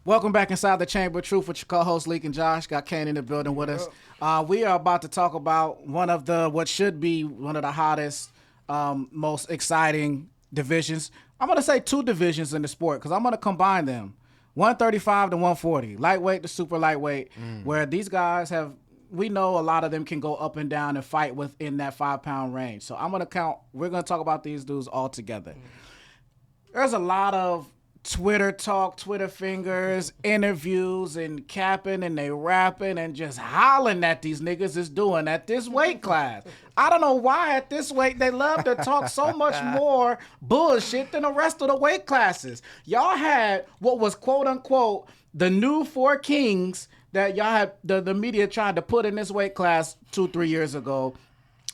Welcome back inside the Chamber of Truth with your co-host Leak and Josh. Got Kane in the building with us. We are about to talk about what should be one of the hottest, most exciting divisions. I'm going to say two divisions in the sport because I'm going to combine them. 135 to 140, lightweight to super lightweight, where these guys we know a lot of them can go up and down and fight within that 5-pound range. So we're going to talk about these dudes all together. There's a lot of Twitter talk, Twitter fingers, interviews, and capping, and they rapping and just hollering at these niggas is doing at this weight class. I don't know why at this weight they love to talk so much more bullshit than the rest of the weight classes. Y'all had what was quote unquote the new four kings that y'all had the media tried to put in this weight class 2-3 years ago,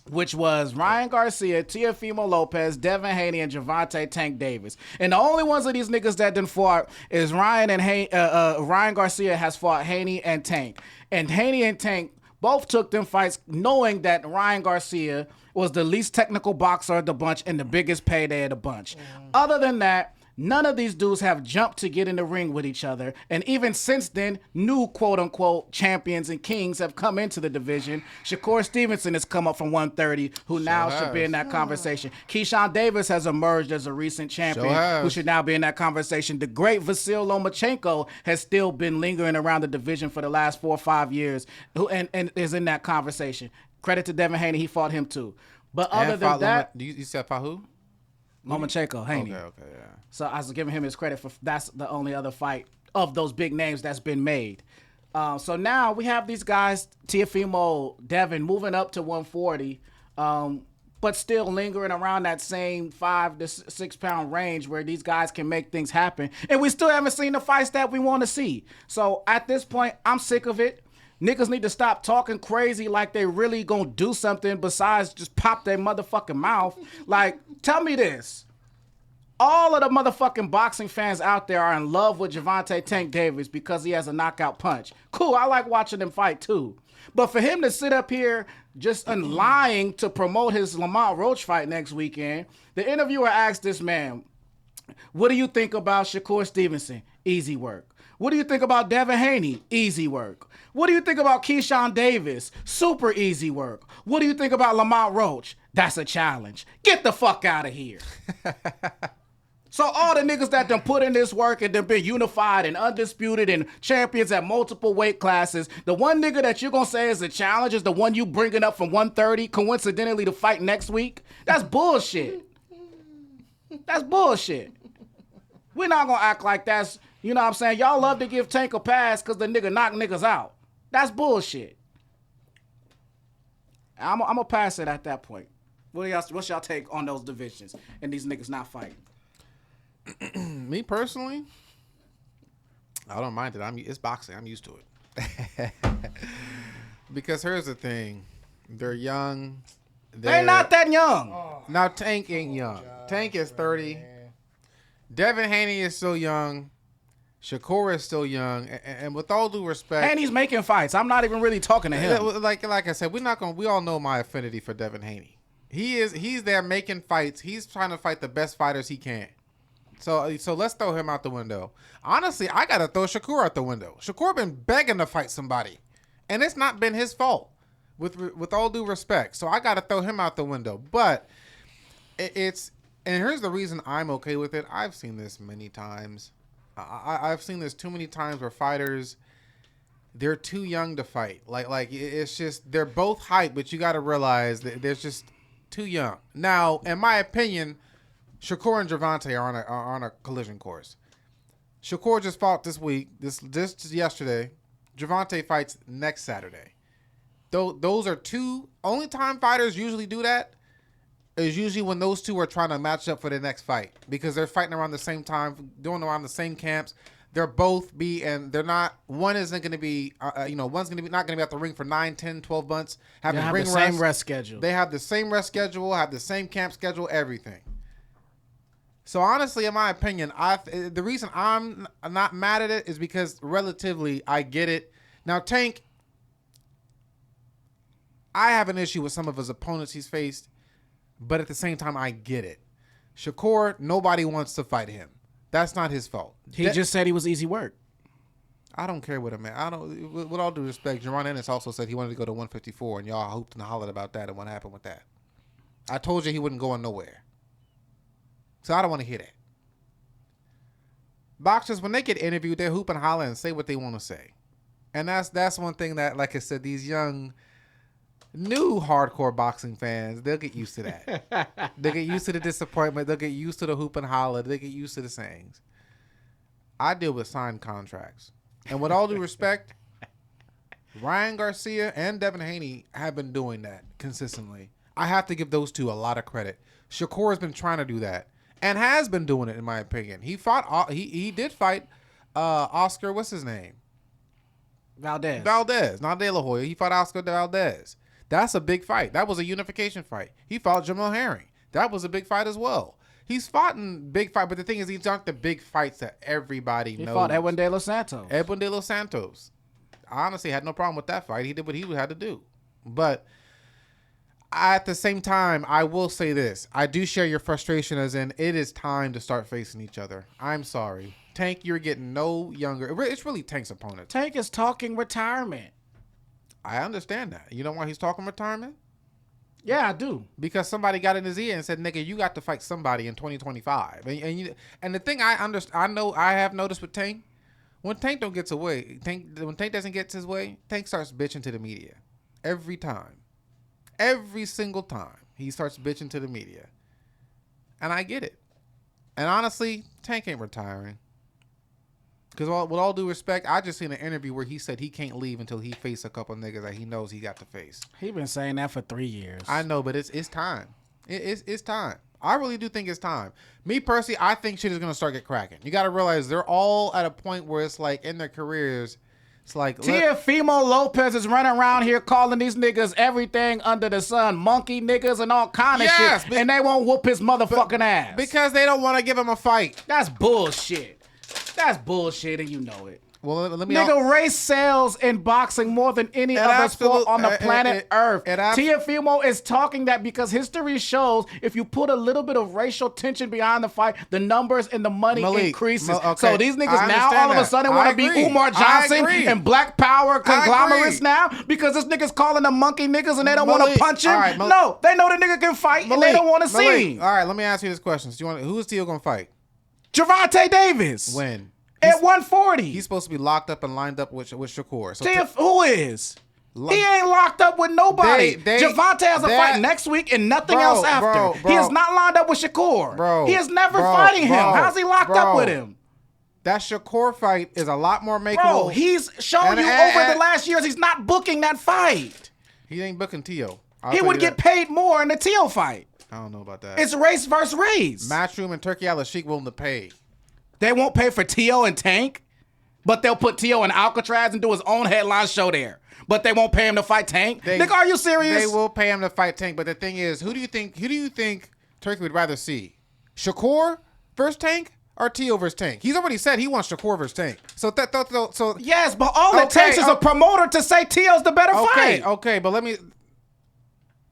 which was Ryan Garcia, Teofimo Lopez, Devin Haney, and Gervonta Tank Davis. And the only ones of these niggas that didn't fought is Ryan Garcia has fought Haney and Tank. And Haney and Tank both took them fights knowing that Ryan Garcia was the least technical boxer of the bunch and the biggest payday of the bunch. Other than that, none of these dudes have jumped to get in the ring with each other. And even since then, new quote-unquote champions and kings have come into the division. Shakur Stevenson has come up from 130, who now should be in that conversation. Keyshawn Davis has emerged as a recent champion, who should now be in that conversation. The great Vasyl Lomachenko has still been lingering around the division for the last 4 or 5 years and is in that conversation. Credit to Devin Haney, he fought him too. But other than that... You said fought who? Lomachenko, Haney. Okay, yeah. So I was giving him his credit for that's the only other fight of those big names that's been made. So now we have these guys, Teofimo, Devin, moving up to 140, but still lingering around that same 5 to 6 pound range where these guys can make things happen. And we still haven't seen the fights that we want to see. So at this point, I'm sick of it. Niggas need to stop talking crazy like they really gonna do something besides just pop their motherfucking mouth. Like, tell me this. All of the motherfucking boxing fans out there are in love with Gervonta Tank Davis because he has a knockout punch. Cool, I like watching him fight too. But for him to sit up here just lying to promote his Lamont Roach fight next weekend, the interviewer asked this man, what do you think about Shakur Stevenson? Easy work. What do you think about Devin Haney? Easy work. What do you think about Keyshawn Davis? Super easy work. What do you think about Lamont Roach? That's a challenge. Get the fuck out of here. So all the niggas that done put in this work and done been unified and undisputed and champions at multiple weight classes, the one nigga that you're going to say is a challenge is the one you bringing up from 130 coincidentally to fight next week? That's bullshit. That's bullshit. We're not going to act like that's, you know what I'm saying? Y'all love to give Tank a pass because the nigga knock niggas out. That's bullshit. I'm going to pass it at that point. What's y'all take on those divisions and these niggas not fighting? Me personally, I don't mind it. It's boxing. I'm used to it. Because here's the thing. They're young. They're not that young. Now, Tank ain't young. Tank is 30. Devin Haney is still young. Shakur is still young, and with all due respect, Haney's making fights. I'm not even really talking to him. Like I said, we all know my affinity for Devin Haney. He's there making fights. He's trying to fight the best fighters he can. So let's throw him out the window. Honestly, I gotta throw Shakur out the window. Shakur been begging to fight somebody, and it's not been his fault. With all due respect, so I gotta throw him out the window. But and here's the reason I'm okay with it. I've seen this many times. I've seen this too many times where fighters, they're too young to fight. Like it's just they're both hype, but you got to realize that they're just too young. Now, in my opinion, Shakur and Gervonta are on a collision course. Shakur just fought this week, just yesterday. Gervonta fights next Saturday. Those are two only time fighters usually do that. Is usually when those two are trying to match up for the next fight because they're fighting around the same time, doing around the same camps. They're both and they're not. One isn't going to be, one's going to be not going to be at the ring for 9, 10, 12 months. Have the same rest schedule. They have the same rest schedule, have the same camp schedule, everything. So honestly, in my opinion, the reason I'm not mad at it is because relatively I get it. Now Tank, I have an issue with some of his opponents he's faced. But at the same time, I get it. Shakur, nobody wants to fight him. That's not his fault. He just said he was easy work. I don't care what a man. I don't. With all due respect, Jaron Ennis also said he wanted to go to 154, and y'all hooped and hollered about that. And what happened with that? I told you he wasn't going nowhere. So I don't want to hear that. Boxers, when they get interviewed, they hoop and holler and say what they want to say, and that's one thing that, like I said, these young, new hardcore boxing fans, they'll get used to that. They'll get used to the disappointment. They'll get used to the hoop and holler. They'll get used to the sayings. I deal with signed contracts. And with all due respect, Ryan Garcia and Devin Haney have been doing that consistently. I have to give those two a lot of credit. Shakur has been trying to do that and has been doing it, in my opinion. He fought. He did fight Oscar. What's his name? Valdez, not De La Hoya. He fought Oscar Valdez. That's a big fight. That was a unification fight. He fought Jamel Herring. That was a big fight as well. He's fought in big fight, but the thing is, these aren't the big fights that everybody knows. He fought Edwin De Los Santos. Edwin De Los Santos. I honestly had no problem with that fight. He did what he had to do. But at the same time, I will say this. I do share your frustration as in it is time to start facing each other. I'm sorry. Tank, you're getting no younger. It's really Tank's opponent. Tank is talking retirement. I understand that. You know why he's talking retirement? Yeah, I do. Because somebody got in his ear and said, "Nigga, you got to fight somebody in 2025." And the thing I have noticed with Tank, when Tank don't get his way, when Tank doesn't get his way, Tank starts bitching to the media every time, every single time he starts bitching to the media, and I get it. And honestly, Tank ain't retiring. Because with all due respect, I just seen an interview where he said he can't leave until he face a couple niggas that he knows he got to face. He been saying that for 3 years. I know, but it's time. It's time. I really do think it's time. Me personally, I think shit is gonna start get cracking. You got to realize they're all at a point where it's like in their careers, it's like Teofimo Lopez is running around here calling these niggas everything under the sun, monkey niggas and all kind of shit, and they won't whoop his motherfucking ass because they don't want to give him a fight. That's bullshit. That's bullshit, and you know it. Well, let me. Race sells in boxing more than any other sport on the planet Earth. Teofimo is talking that because history shows if you put a little bit of racial tension behind the fight, the numbers and the money increases. Okay. So these niggas now all of a sudden want to be Umar Johnson and Black Power conglomerates now because this nigga's calling them monkey niggas and they don't want to punch him. Right, no, they know the nigga can fight and they don't want to see him. All right, let me ask you this question. Who is Teo gonna fight? Gervonta Davis. When? At 140. He's supposed to be locked up and lined up with Shakur. So who is? He ain't locked up with nobody. Gervonta has a fight next week and nothing else after. He is not lined up with Shakur. He is never fighting him. How's he locked up with him? That Shakur fight is a lot more makeable. Bro, he's shown you over the last years he's not booking that fight. He ain't booking Teo. He would get paid more in the Teo fight. I don't know about that. It's race versus race. Matchroom and Turkey Al-Sheikh willing to pay. They won't pay for Teo and Tank, but they'll put Teo in Alcatraz and do his own headline show there. But they won't pay him to fight Tank. Nigga, are you serious? They will pay him to fight Tank. But the thing is, who do you think Turkey would rather see? Shakur versus Tank or Teo versus Tank? He's already said he wants Shakur versus Tank. So yes, but all it takes is a promoter to say Teo's the better fight. Okay, but let me.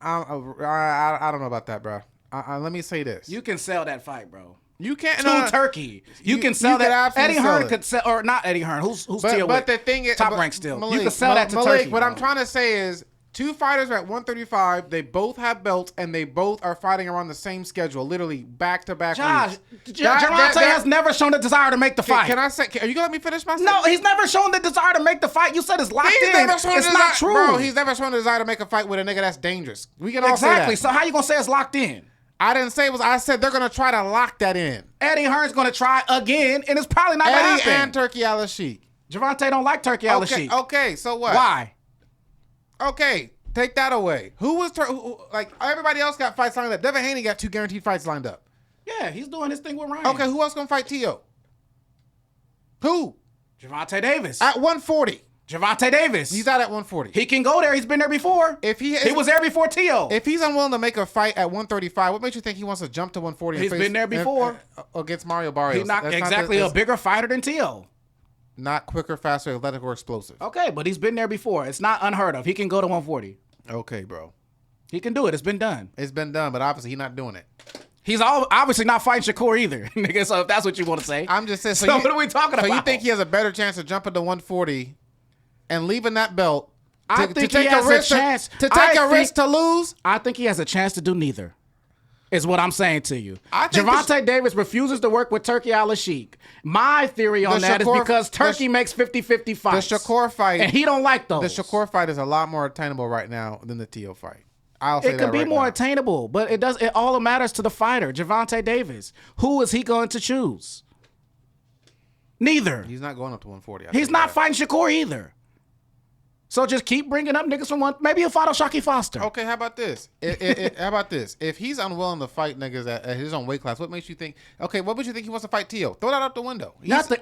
I don't know about that, bro. Let me say this. You can sell that fight, bro. You can't. Turkey. You can sell that. Eddie Hearn could sell, or not Eddie Hearn. Who's Teo? But the thing is, top rank still. Malik, you can sell that to Turkey. What I'm trying to say is, two fighters are at 135. They both have belts, and they both are fighting around the same schedule, literally back to back. Josh, Gervonta has never shown the desire to make the fight. Can I say? Are you gonna let me finish my sentence? No, he's never shown the desire to make the fight. You said it's locked in. It's not true, bro. He's never shown the desire to make a fight with a nigga that's dangerous. We can all say that. Exactly. So how you gonna say it's locked in? I didn't say it was. I said they're gonna try to lock that in. Eddie Hearn's gonna try again, and it's probably not gonna happen. Eddie and Turkey Al-Sheikh. Gervonta don't like Turkey Al-Sheikh. Okay, so what? Why? Okay, take that away. Like everybody else got fights lined up. Devin Haney got 2 guaranteed fights lined up. Yeah, he's doing his thing with Ryan. Okay, who else gonna fight Teo? Who? Gervonta Davis. At 140. Gervonta Davis. He's out at 140. He can go there. He's been there before. He was there before Teo. If he's unwilling to make a fight at 135, what makes you think he wants to jump to 140? He's been there before. Against Mario Barrios. He's not exactly a bigger fighter than Teo. Not quicker, faster, athletic, or explosive. Okay, but he's been there before. It's not unheard of. He can go to 140. Okay, bro. He can do it. It's been done. It's been done, but obviously he's not doing it. He's obviously not fighting Shakur either, nigga. So if that's what you want to say, I'm just saying. So what are we talking about? So you think he has a better chance of jumping to 140 and leaving that belt? I think he has a chance to take a risk to lose. I think he has a chance to do neither. Is what I'm saying to you. I think Gervonta Davis refuses to work with Turki Al-Sheikh. My theory on that is because Turki makes 50-50 fights. The Shakur fight, and he don't like those. The Shakur fight is a lot more attainable right now than the Tio fight. I'll say it could be more attainable, but it all matters to the fighter, Gervonta Davis. Who is he going to choose? Neither. He's not going up to 140. He's not fighting Shakur either. So just keep bringing up niggas from one. Maybe he'll fight O'Shaquie Foster. Okay, how about this? How about this? If he's unwilling to fight niggas at his own weight class, what makes you think? Okay, what would you think he wants to fight Tio? Throw that out the window.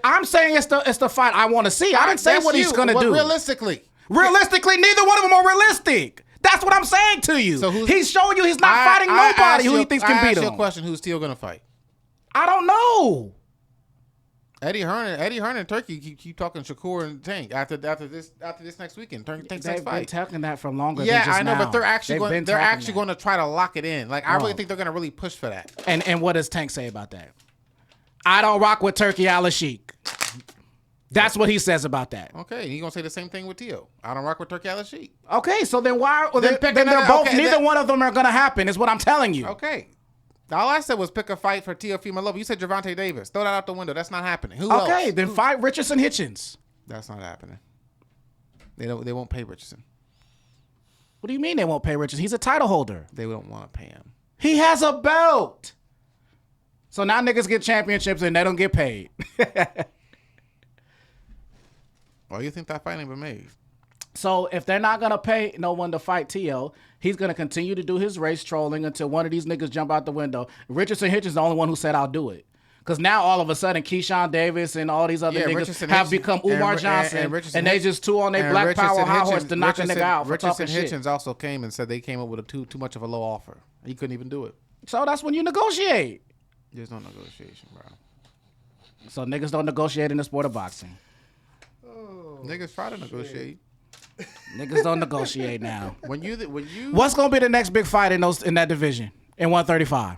I'm saying it's the fight I want to see. I didn't say what he's gonna do. Realistically, neither one of them are realistic. That's what I'm saying to you. So he's showing you he's not fighting nobody who he thinks can beat him. I ask you a question: who's Tio gonna fight? I don't know. Eddie Hearn and Turki keep talking Shakur and Tank after this next weekend. Tank's next fight. They've been talking that for longer. Yeah, than just I know, now. but they're actually going to try to lock it in. Like I really think they're going to really push for that. And what does Tank say about that? I don't rock with Turki Al-Sheikh. That's what he says about that. Okay, he's gonna say the same thing with Tio. I don't rock with Turki Al-Sheikh. Okay, so then why? Then they're both. Neither one of them are gonna happen. Is what I'm telling you. Okay. All I said was pick a fight for Teofimo Lopez. You said Gervonta Davis. Throw that out the window. That's not happening. Who else? Okay, then fight Richardson Hitchens. That's not happening. They won't pay Richardson. What do you mean they won't pay Richardson? He's a title holder. They don't want to pay him. He has a belt. So now niggas get championships and they don't get paid. Well, you think that fight ain't been made? So if they're not gonna pay no one to fight Tio, he's gonna continue to do his race trolling until one of these niggas jump out the window. Richardson Hitchens is the only one who said I'll do it. Because now all of a sudden Keyshawn Davis and all these other niggas have become Umar Johnson and they just two on their black power high horse to knock a nigga out for talking shit. Richardson also came and said they came up with a too much of a low offer. He couldn't even do it. So that's when you negotiate. There's no negotiation, bro. So niggas don't negotiate in the sport of boxing. Niggas try to negotiate. Niggas don't negotiate now. When you What's gonna be the next big fight in that division in 135?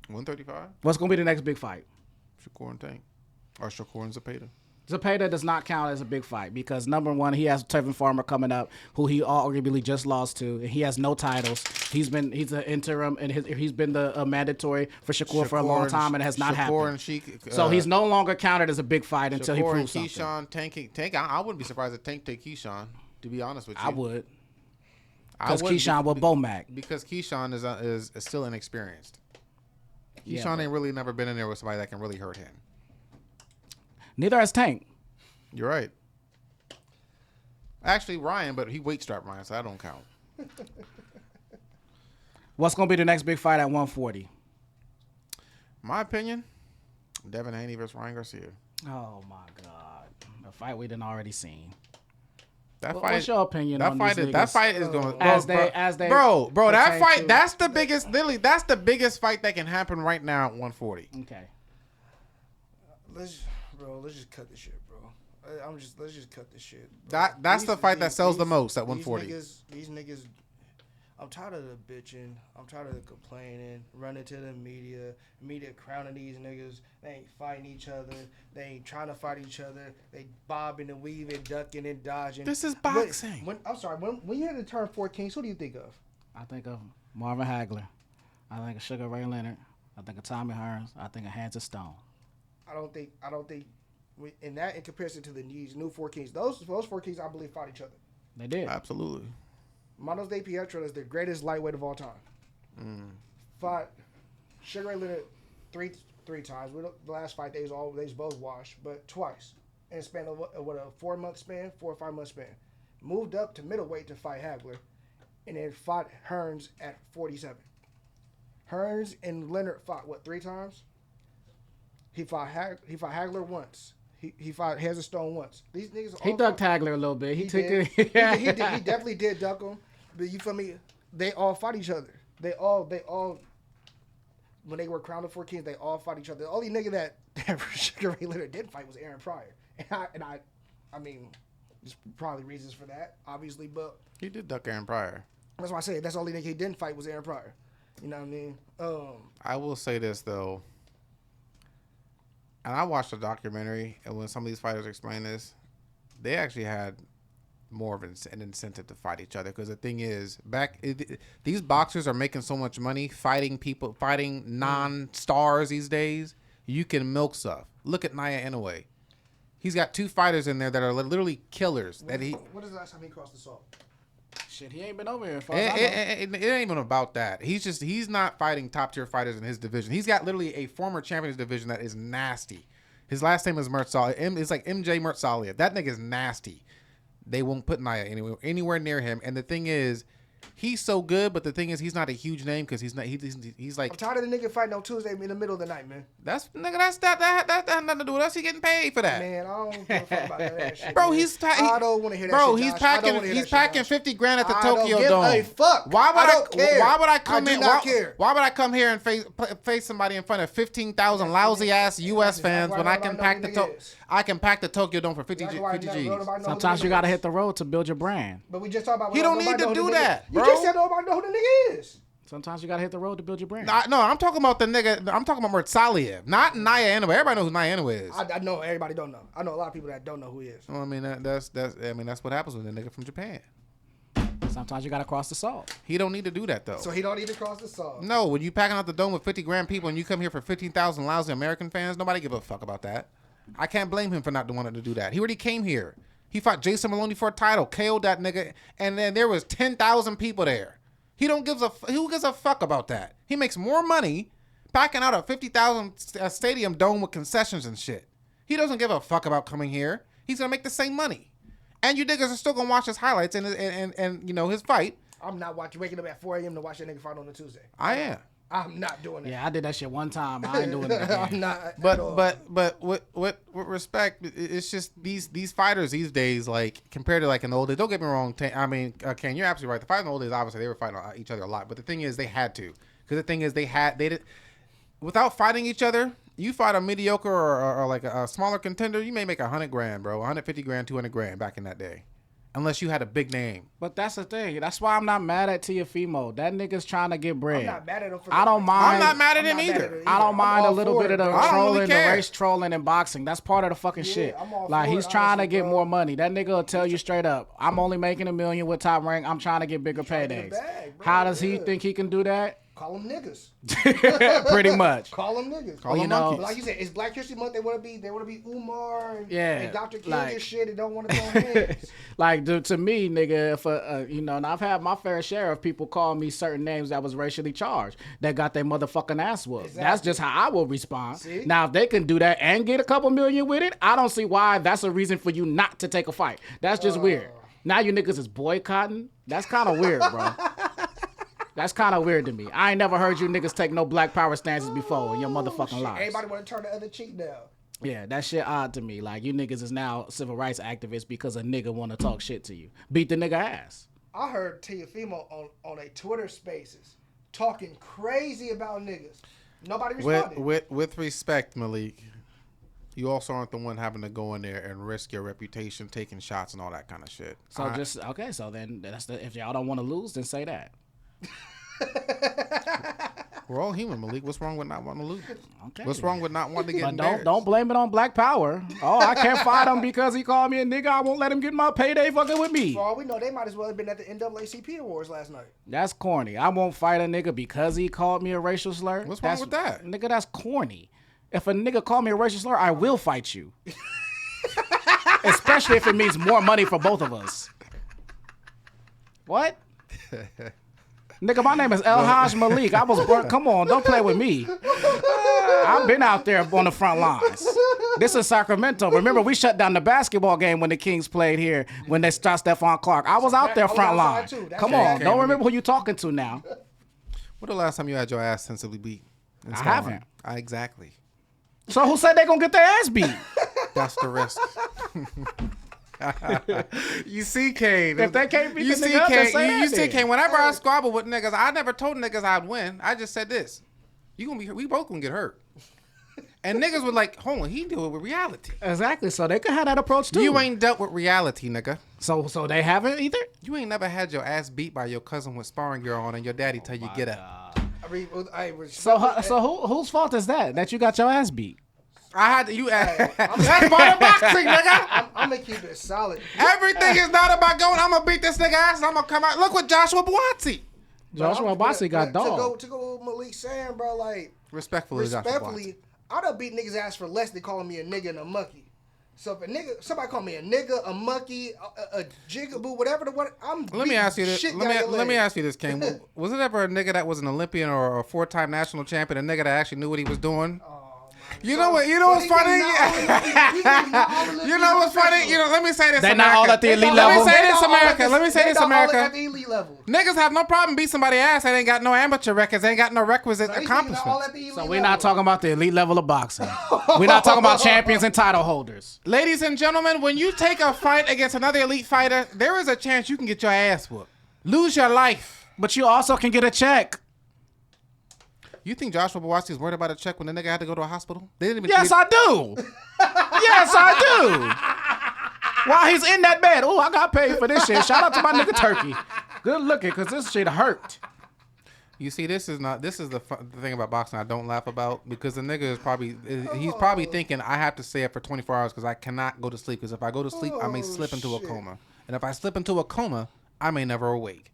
135. What's gonna be the next big fight? Shakur and Tank, or Shakur and Zepeda. Zepeda does not count as a big fight because number one, he has Tevin Farmer coming up, who he arguably just lost to, and he has no titles. He's an interim, and he's been the mandatory for Shakur for a long time, and it has not happened. And Sheik, so he's no longer counted as a big fight until he proves something. Keyshawn, Tank. I wouldn't be surprised if Tank take Keyshawn. To be honest with you, I would. Because Keyshawn with Bomac. Because Keyshawn is still inexperienced. Keyshawn ain't really never been in there with somebody that can really hurt him. Neither has Tank. You're right. Actually, Ryan, but he weight strapped Ryan, so that don't count. What's going to be the next big fight at 140? My opinion, Devin Haney versus Ryan Garcia. Oh, my God. A fight we done already seen. What's your opinion on these niggas? That fight is going bro. That fight. That's the biggest. Literally, that's the biggest fight that can happen right now at 140. Okay. Let's just cut this shit, bro. Let's just cut this shit. That's the fight that sells the most at 140. These niggas. I'm tired of the bitching. I'm tired of the complaining. Running to the media crowning these niggas. They ain't fighting each other. They ain't trying to fight each other. They bobbing and weaving, ducking and dodging. This is boxing. When you hear the term Four Kings, who do you think of? I think of Marvin Hagler. I think of Sugar Ray Leonard. I think of Tommy Hearns. I think of Hands of Stone. I don't think. In comparison to these new Four Kings, those Four Kings, I believe, fought each other. They did. Absolutely. Manos De Pietro is the greatest lightweight of all time. Fought Sugar Ray Leonard three times. The last fight, they was both washed, but twice. And it spanned a 4 month span, 4 or 5 month span. Moved up to middleweight to fight Hagler, and then fought Hearns at 47. Hearns and Leonard fought, 3 times? He fought Hagler once. He fought Hands of Stone once. These niggas. He ducked Hagler a little bit. He definitely did duck him. But you feel me? They all fought each other. They all. When they were crowned the Four Kings, they all fought each other. The only nigga that Sugar Ray Leonard didn't fight was Aaron Pryor. I mean, there's probably reasons for that, obviously, but he did duck Aaron Pryor. That's why I say that's the only nigga he didn't fight was Aaron Pryor. You know what I mean? I will say this though, and I watched a documentary, and when some of these fighters explain this, they actually had more of an incentive to fight each other. Because the thing is, these boxers are making so much money fighting non-stars these days. You can milk stuff. Look at Nia Inoue. He's got 2 fighters in there that are literally killers. What is the last time he crossed the salt? Shit, he ain't been over here. It ain't even about that. He's not fighting top tier fighters in his division. He's got literally a former champion in his division that is nasty. His last name is Mertzalia. It's like MJ Mertzalia. That nigga is nasty. They won't put Nia anywhere near him. And the thing is, he's so good, but the thing is, he's not a huge name because he's not. He's like. I'm tired of the nigga fighting on Tuesday in the middle of the night, man. That's that had nothing to do with us. He getting paid for that. Man, I don't give a fuck about that shit. Bro, man. I don't want to hear that bro, shit, he's Josh. packing. He's packing $50 grand at the Tokyo Dome. Dome. I don't give a fuck. Why would I don't care. Why would I come in? Care. Why would I come here and face somebody in front of 15,000 lousy ass U.S. fans when I can pack the Tokyo Dome for 50 G's? Sometimes you gotta hit the road to build your brand. But we just talked about. He don't need to do that, bro. You just said nobody know who the nigga is. Sometimes you gotta hit the road to build your brand. No, I'm talking about the nigga. I'm talking about Mertzalia, not Nia Inoue. Everybody knows who Nia Inoue is. I know everybody don't know. I know a lot of people that don't know who he is. Well, I mean that's what happens with a nigga from Japan. Sometimes you gotta cross the salt. He don't need to do that though. So he don't need to cross the salt. No, when you packing out the dome with 50 grand people and you come here for 15,000 lousy American fans, nobody give a fuck about that. I can't blame him for not wanting to do that. He already came here. He fought Jason Maloney for a title, KO'd that nigga, and then there was 10,000 people there. Who gives a fuck about that? He makes more money packing out a 50,000 stadium dome with concessions and shit. He doesn't give a fuck about coming here. He's gonna make the same money, and you niggas are still gonna watch his highlights and you know his fight. I'm not waking up at 4 a.m. to watch that nigga fight on a Tuesday. I am. I'm not doing that. Yeah, I did that shit one time. I ain't doing it again. I'm not. But with respect, it's just these fighters these days, like compared to like in the old days. Don't get me wrong. I mean, Ken, you're absolutely right. The fight in the old days, obviously, they were fighting each other a lot. But the thing is, they had to, because the thing is, they did without fighting each other. You fight a mediocre or like a smaller contender, you may make 100 grand, bro, 150 grand, 200 grand back in that day. Unless you had a big name. But that's the thing. That's why I'm not mad at Tiafimo. That nigga's trying to get bread. I'm not mad at him for I don't mind. I'm not mad at him either. I don't mind a little bit of the trolling, really the race trolling, and boxing. That's part of the fucking shit. Like, he's trying to get more money. That nigga will tell you straight up, I'm only making $1 million with Top Rank. I'm trying to get bigger paydays. How does he think he can do that? Call them niggas. Pretty much. Call them niggas. Call them monkeys. Like you said, it's Black History Month. They want to be Umar and, yeah, and Dr. King like, and shit. They don't want to throw hands. Like to me, nigga, if you know, and I've had my fair share of people call me certain names that was racially charged that got their motherfucking ass whooped. Exactly. That's just how I will respond. See? Now, if they can do that and get a couple million with it, I don't see why that's a reason for you not to take a fight. That's just weird. Now you niggas is boycotting. That's kind of weird, bro. That's kind of weird to me. I ain't never heard you niggas take no black power stances before in your motherfucking lives. Everybody want to turn the other cheek down. Yeah, that shit odd to me. Like, you niggas is now civil rights activists because a nigga want to talk shit to you. Beat the nigga ass. I heard Tiafimo on a Twitter Spaces talking crazy about niggas. Nobody responded. With respect, Malik, you also aren't the one having to go in there and risk your reputation, taking shots and all that kind of shit. So so then if y'all don't want to lose, then say that. We're all human, Malik. What's wrong with not wanting to lose? Okay. What's wrong with not wanting to get embarrassed? Don't blame it on black power. Oh, I can't fight him because he called me a nigga. I won't let him get my payday fucking with me. For all we know, they might as well have been at the NAACP Awards last night. That's corny. I won't fight a nigga because he called me a racial slur. What's wrong with that? Nigga, that's corny. If a nigga called me a racial slur, I will fight you. Especially if it means more money for both of us. What? Nigga, my name is El Haj Malik. I was born. Come on, don't play with me. I've been out there on the front lines. This is Sacramento. Remember, we shut down the basketball game when the Kings played here when they stopped Stephon Clark. I was out there front line. Come on, don't remember who you talking to now. When the last time you had your ass sensibly beat? I haven't. Exactly. So who said they gonna get their ass beat? That's the risk. You see, Kane. If they can't beat the nigga up, then say that. You see, Kane. Whenever I squabble with niggas, I never told niggas I'd win. I just said this: we both gonna get hurt. And niggas were like, hold on, he deal with reality. Exactly. So they could have that approach too. You ain't dealt with reality, nigga. So they haven't either. You ain't never had your ass beat by your cousin with sparring gear on, and your daddy tell you get up. So whose fault is that you got your ass beat? I had to, that's part of boxing, nigga. I'm gonna keep it solid. Everything is not about going, I'm gonna beat this nigga ass and I'm gonna come out. Look what Joshua Buatsi. Joshua Buatsi got dogged. To go with Malik saying, bro, like Respectfully, I done beat niggas ass for less than calling me a nigga and a monkey. So if somebody call me a nigga, a monkey, a jigaboo, whatever the word, Let me ask you this. Let me ask you this, King. Was it ever a nigga that was an Olympian or a 4-time national champion, a nigga that actually knew what he was doing? You know what? You know what's funny? You know what's funny? You know, let me say this. They're not all at the elite level. Let me say this, America. Let me say this, America. At the elite level. Niggas have no problem beat somebody's ass. They ain't got no amateur records. They ain't got no requisite accomplishments. So we're not talking about the elite level of boxing. We're not talking about champions and title holders. Ladies and gentlemen, when you take a fight against another elite fighter, there is a chance you can get your ass whooped. Lose your life. But you also can get a check. You think Joshua Buatsi is worried about a check when the nigga had to go to a hospital? They didn't even Yes, I do. Yes, I do. While he's in that bed, I got paid for this shit. Shout out to my nigga Turkey. Good looking, because this shit hurt. You see, this is the thing about boxing I don't laugh about, because the nigga is probably thinking I have to stay up for 24 hours because I cannot go to sleep, because if I go to sleep, I may slip into a coma. And if I slip into a coma, I may never awake.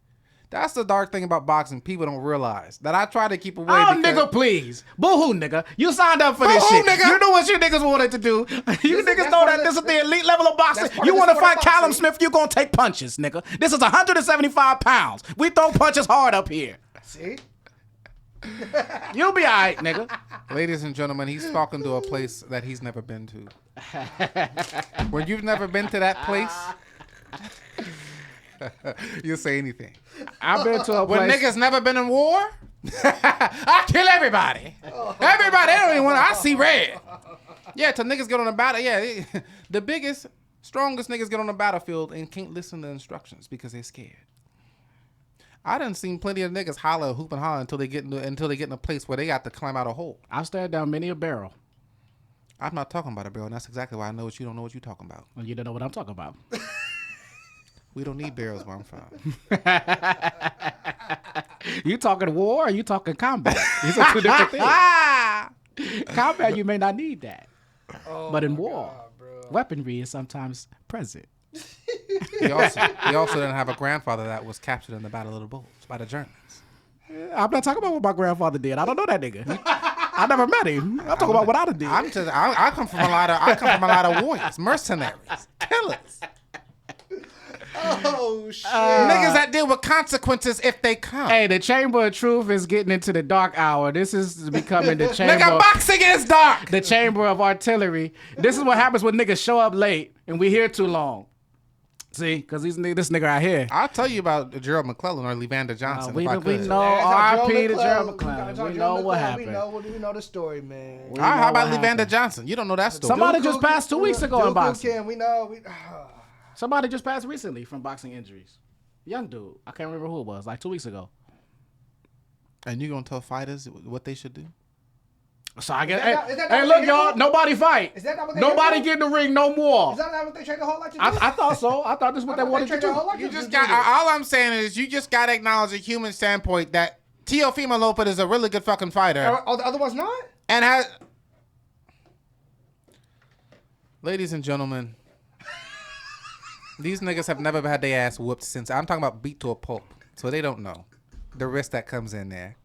That's the dark thing about boxing. People don't realize that I try to keep away. Nigga, please. Boo-hoo, nigga. You signed up for this shit. Nigga. You know what you niggas wanted to do. You niggas know that this is the elite level of boxing. You want to fight Callum Smith, you going to take punches, nigga. This is 175 pounds. We throw punches hard up here. See? You'll be all right, nigga. Ladies and gentlemen, he's talking to a place that he's never been to. When you've never been to that place, you'll say anything. I've been to a place. When niggas never been in war, I kill everybody. Everybody, they don't even want to. I see red. Yeah, till niggas get on the battle. Yeah, the biggest, strongest niggas get on the battlefield and can't listen to instructions because they're scared. I done seen plenty of niggas holler, hoop and holler until they get in a place where they got to climb out a hole. I've stared down many a barrel. I'm not talking about a barrel, and that's exactly why I know you don't know what you're talking about. Well, you don't know what I'm talking about. We don't need barrels where I'm from. You talking war or you talking combat? These are two different things. Combat, you may not need that. But in war, weaponry is sometimes present. He also didn't have a grandfather that was captured in the Battle of the Bulge by the Germans. I'm not talking about what my grandfather did. I don't know that nigga. I never met him. I'm talking about what I did. I come from a lot of warriors, mercenaries, killers. Oh shit! Niggas that deal with consequences if they come. Hey, the Chamber of Truth is getting into the dark hour. This is becoming the chamber. Nigga, boxing is dark. The Chamber of Artillery. This is what happens when niggas show up late and we here too long. See, because this nigga right here. I'll tell you about Gerald McClellan or Levander Johnson. We know R.I.P. to Gerald McClellan. We know what happened. We know the story, man. How about Levander Johnson? You don't know that story. Somebody just passed 2 weeks ago in boxing. We know. Somebody just passed recently from boxing injuries. Young dude. I can't remember who it was. Like 2 weeks ago. And you gonna tell fighters what they should do? So I guess. Hey, look, y'all. Nobody fight. Is that not what they Nobody get in the ring no more. Is that not what they trained the whole lot to do? I thought so. I thought this is what they wanted to do. You just got. All I'm saying is you just gotta acknowledge a human standpoint that Teofimo Lopez is a really good fucking fighter. Are the other ones not? And has. Ladies and gentlemen, these niggas have never had their ass whooped since. I'm talking about beat to a pulp, so they don't know the risk that comes in there.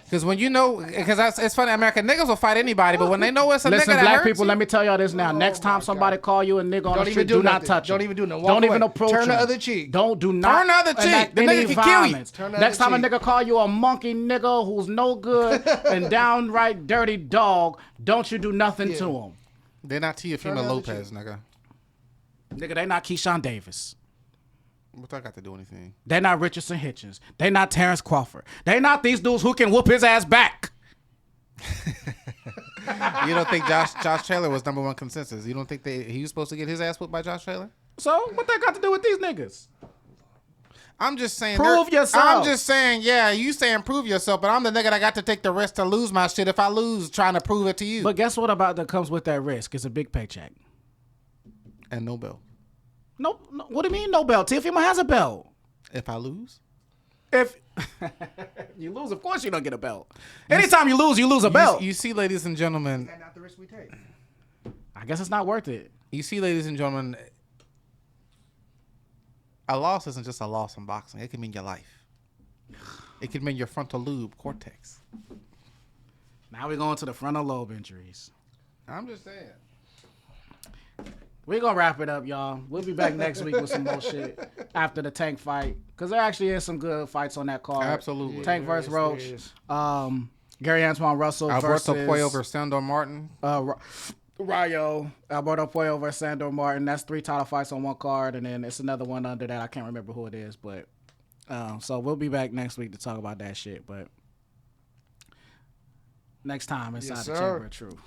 Because when you know, because it's funny, American niggas will fight anybody, but when they know it's a nigga that black hurts people, let me tell y'all this now. Next time somebody call you a nigga on the street, do not touch him. Don't even do nothing. Don't even approach him. Turn the other cheek. Do not. Turn the other cheek. The nigga can kill you. Next time a nigga call you a monkey nigga who's no good and downright dirty dog, don't you do nothing to him. They're not Teofimo Lopez, nigga. Nigga, they not Keyshawn Davis. What I got to do anything? They not Richardson Hitchens. They not Terrence Crawford. They not these dudes who can whoop his ass back. You don't think Josh Taylor was number one consensus? You don't think he was supposed to get his ass whooped by Josh Taylor? So what that got to do with these niggas? I'm just saying. Prove yourself. I'm just saying, yeah, you saying prove yourself, but I'm the nigga that got to take the risk to lose my shit if I lose trying to prove it to you. But guess what about that comes with that risk? It's a big paycheck. And no belt. No, what do you mean no belt? Teofimo has a belt. If I lose? If you lose, of course you don't get a belt. Anytime you lose a belt. You see, ladies and gentlemen. And not the risk we take. I guess it's not worth it. You see, ladies and gentlemen. A loss isn't just a loss in boxing. It can mean your life. It can mean your frontal lobe cortex. Now we're going to the frontal lobe injuries. I'm just saying. We're going to wrap it up, y'all. We'll be back next week with some more shit after the Tank fight. Because there actually is some good fights on that card. Absolutely. Tank versus Roach. Gary Antoine Russell Alberto versus... Puello versus Sandor Martin. Rayo. Alberto Puello versus Sandor Martin. That's 3 title fights on one card. And then it's another one under that. I can't remember who it is. But so we'll be back next week to talk about that shit. But next time, inside the Chamber of Truth.